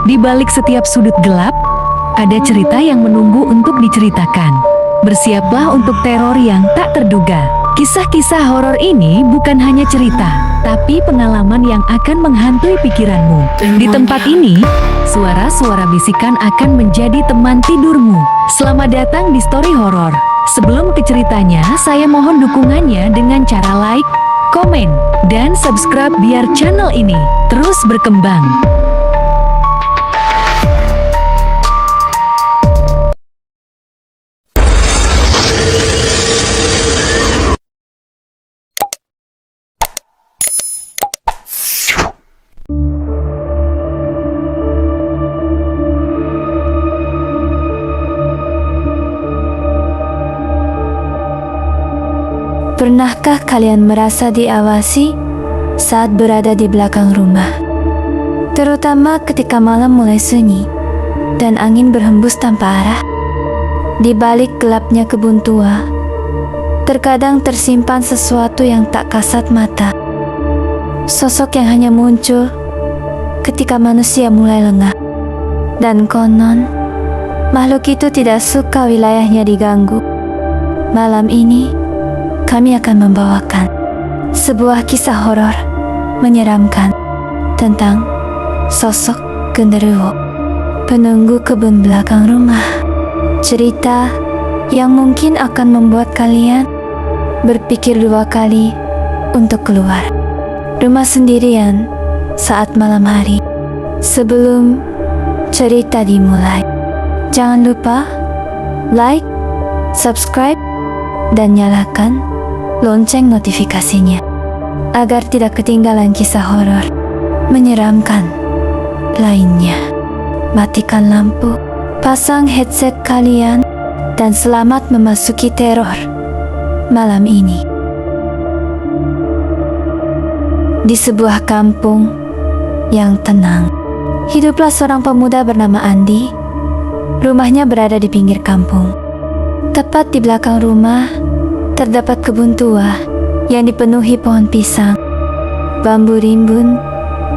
Di balik setiap sudut gelap, ada cerita yang menunggu untuk diceritakan. Bersiaplah untuk teror yang tak terduga. Kisah-kisah horor ini bukan hanya cerita, tapi pengalaman yang akan menghantui pikiranmu. Di tempat ini, suara-suara bisikan akan menjadi teman tidurmu. Selamat datang di Story Horor. Sebelum ke ceritanya, saya mohon dukungannya dengan cara like, komen, dan subscribe biar channel ini terus berkembang. Pernahkah kalian merasa diawasi saat berada di belakang rumah? Terutama ketika malam mulai sunyi dan angin berhembus tanpa arah. Di balik gelapnya kebun tua, terkadang tersimpan sesuatu yang tak kasat mata. Sosok yang hanya muncul ketika manusia mulai lengah. Dan konon, makhluk itu tidak suka wilayahnya diganggu. Malam ini, kami akan membawakan sebuah kisah horor menyeramkan tentang sosok genderuwo penunggu kebun belakang rumah. Cerita yang mungkin akan membuat kalian berpikir dua kali untuk keluar rumah sendirian saat malam hari. Sebelum cerita dimulai, jangan lupa like, subscribe, dan nyalakan lonceng notifikasinya agar tidak ketinggalan kisah horor menyeramkan lainnya. Matikan lampu, pasang headset kalian, dan selamat memasuki teror malam ini. Di sebuah kampung yang tenang, hiduplah seorang pemuda bernama Andi. Rumahnya berada di pinggir kampung. Tepat di belakang rumah terdapat kebun tua yang dipenuhi pohon pisang, bambu rimbun,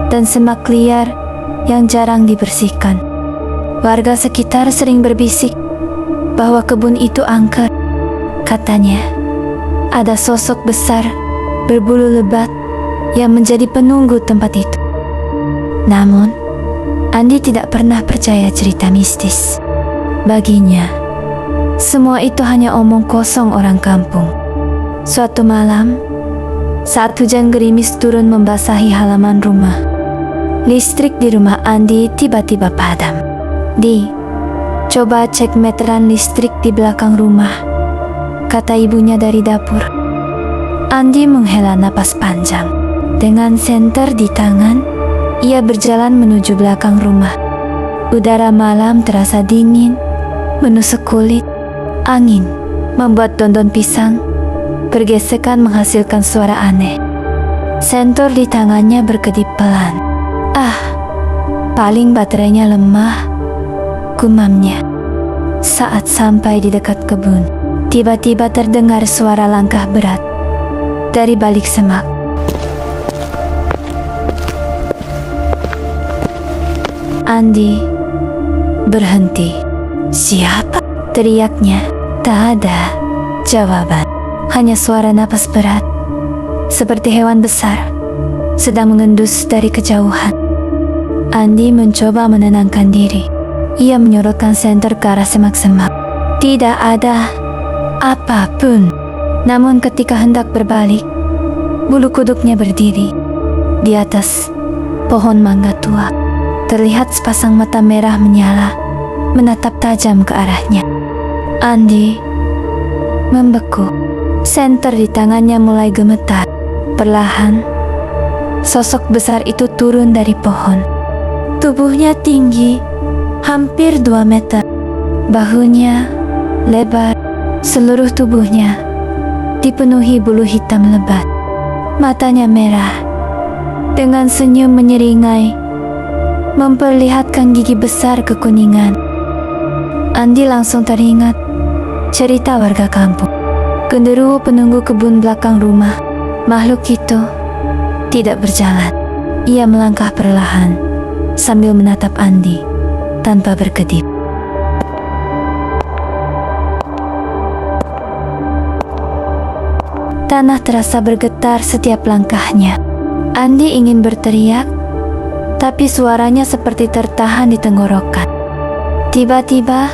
dan semak liar yang jarang dibersihkan. Warga sekitar sering berbisik bahwa kebun itu angker. Katanya, ada sosok besar berbulu lebat yang menjadi penunggu tempat itu. Namun, Andi tidak pernah percaya cerita mistis. Baginya, semua itu hanya omong kosong orang kampung. Suatu malam, saat hujan gerimis turun membasahi halaman rumah, listrik di rumah Andi tiba-tiba padam. Coba cek meteran listrik di belakang rumah, kata ibunya dari dapur. Andi menghela napas panjang. Dengan senter di tangan, ia berjalan menuju belakang rumah. Udara malam terasa dingin, menusuk kulit. Angin membuat dondon pisang bergesekan menghasilkan suara aneh. Senter di tangannya berkedip pelan. Paling baterainya lemah, gumamnya. Saat sampai di dekat kebun, tiba-tiba terdengar suara langkah berat dari balik semak. Andi berhenti. "Siapa?" teriaknya. Tak ada jawaban, hanya suara napas berat, seperti hewan besar sedang mengendus dari kejauhan. Andi mencoba menenangkan diri. Ia menyorotkan senter ke arah semak-semak. Tidak ada apapun. Namun ketika hendak berbalik, bulu kuduknya berdiri di atas pohon mangga tua. Terlihat sepasang mata merah menyala, menatap tajam ke arahnya. Andi membeku. Senter di tangannya mulai gemetar. Perlahan, sosok besar itu turun dari pohon. Tubuhnya tinggi, hampir 2 meter. Bahunya lebar, seluruh tubuhnya dipenuhi bulu hitam lebat. Matanya merah, dengan senyum menyeringai, memperlihatkan gigi besar kekuningan. Andi langsung teringat cerita warga kampung. Genderuwo penunggu kebun belakang rumah Makhluk itu tidak berjalan. Ia melangkah perlahan sambil menatap Andi tanpa berkedip. Tanah terasa bergetar setiap langkahnya. Andi ingin berteriak, tapi suaranya seperti tertahan di tenggorokan. Tiba-tiba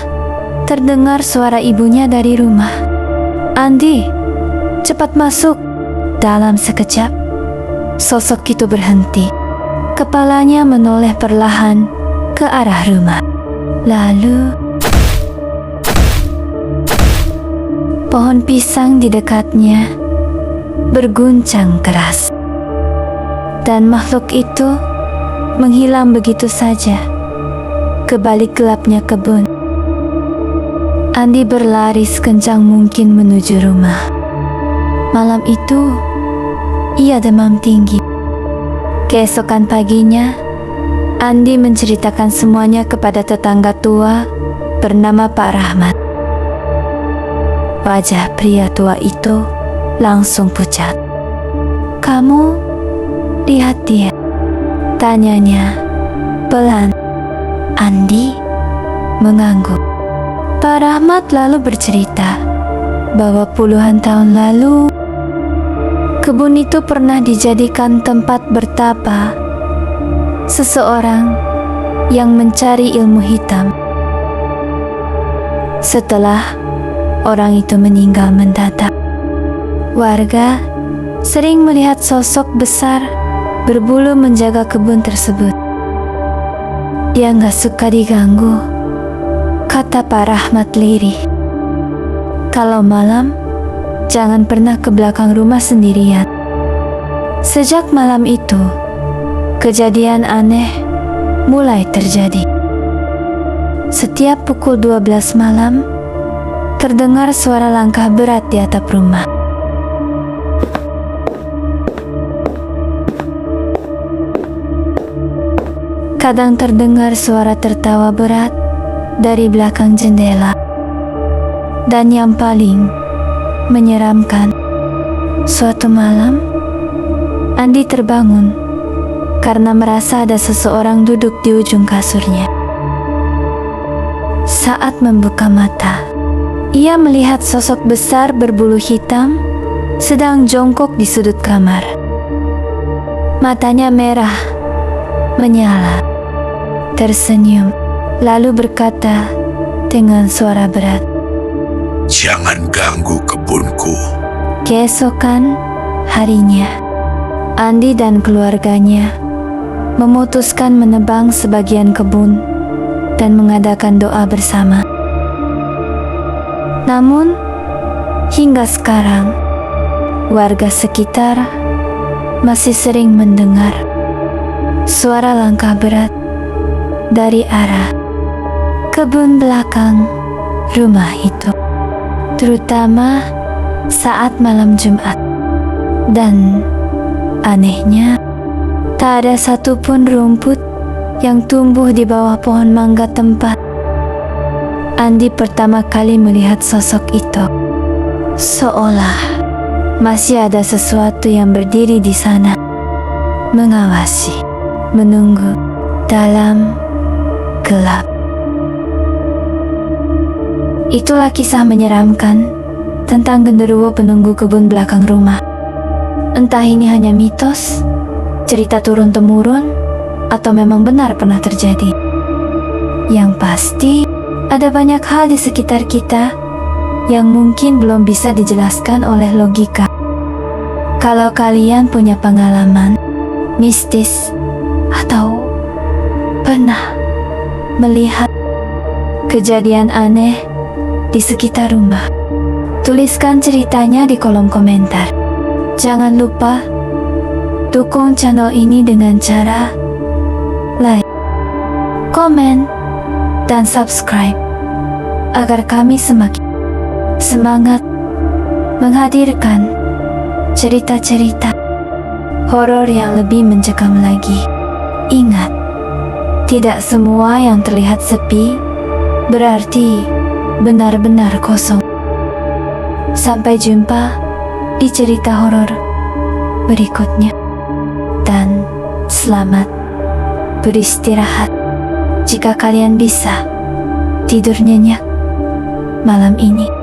terdengar suara ibunya dari rumah. "Andi, cepat masuk!" Dalam sekejap, sosok itu berhenti. Kepalanya menoleh perlahan ke arah rumah. Lalu, pohon pisang di dekatnya berguncang keras. Dan makhluk itu menghilang begitu saja ke balik gelapnya kebun. Andi berlari sekencang mungkin menuju rumah. Malam itu, ia demam tinggi. Keesokan paginya, Andi menceritakan semuanya kepada tetangga tua bernama Pak Rahmat. Wajah pria tua itu langsung pucat. "Kamu lihat dia?" tanyanya pelan. Andi mengangguk. Pak Rahmat lalu bercerita bahwa puluhan tahun lalu kebun itu pernah dijadikan tempat bertapa seseorang yang mencari ilmu hitam. Setelah orang itu meninggal mendadak, warga sering melihat sosok besar berbulu menjaga kebun tersebut. "Dia nggak suka diganggu," kata Pak Rahmat lirih. "Kalau malam, jangan pernah ke belakang rumah sendirian." Sejak malam itu, kejadian aneh mulai terjadi. Setiap pukul 12 malam, terdengar suara langkah berat di atap rumah. Kadang terdengar suara tertawa berat dari belakang jendela. Dan yang paling menyeramkan, suatu malam, Andi terbangun karena merasa ada seseorang duduk di ujung kasurnya. Saat membuka mata, ia melihat sosok besar berbulu hitam sedang jongkok di sudut kamar. Matanya merah, menyala, tersenyum, lalu berkata dengan suara berat, "Jangan ganggu kebunku." Keesokan harinya, Andi dan keluarganya memutuskan menebang sebagian kebun dan mengadakan doa bersama. Namun, hingga sekarang, warga sekitar masih sering mendengar suara langkah berat dari arah kebun belakang rumah itu, terutama saat malam Jumat. Dan anehnya, tak ada satupun rumput yang tumbuh di bawah pohon mangga tempat Andi pertama kali melihat sosok itu. Seolah masih ada sesuatu yang berdiri di sana, mengawasi, menunggu dalam gelap. Itulah kisah menyeramkan tentang genderuwo penunggu kebun belakang rumah. Entah ini hanya mitos, cerita turun-temurun, atau memang benar pernah terjadi. Yang pasti, ada banyak hal di sekitar kita yang mungkin belum bisa dijelaskan oleh logika. Kalau kalian punya pengalaman mistis atau pernah melihat kejadian aneh di sekitar rumah, tuliskan ceritanya di kolom komentar. Jangan lupa dukung channel ini dengan cara like, komen, dan subscribe agar kami semakin semangat menghadirkan cerita-cerita horor yang lebih mencekam lagi. Ingat, tidak semua yang terlihat sepi berarti benar-benar kosong. Sampai jumpa di cerita horor berikutnya. Dan selamat beristirahat. Jika kalian bisa tidur nyenyak malam ini.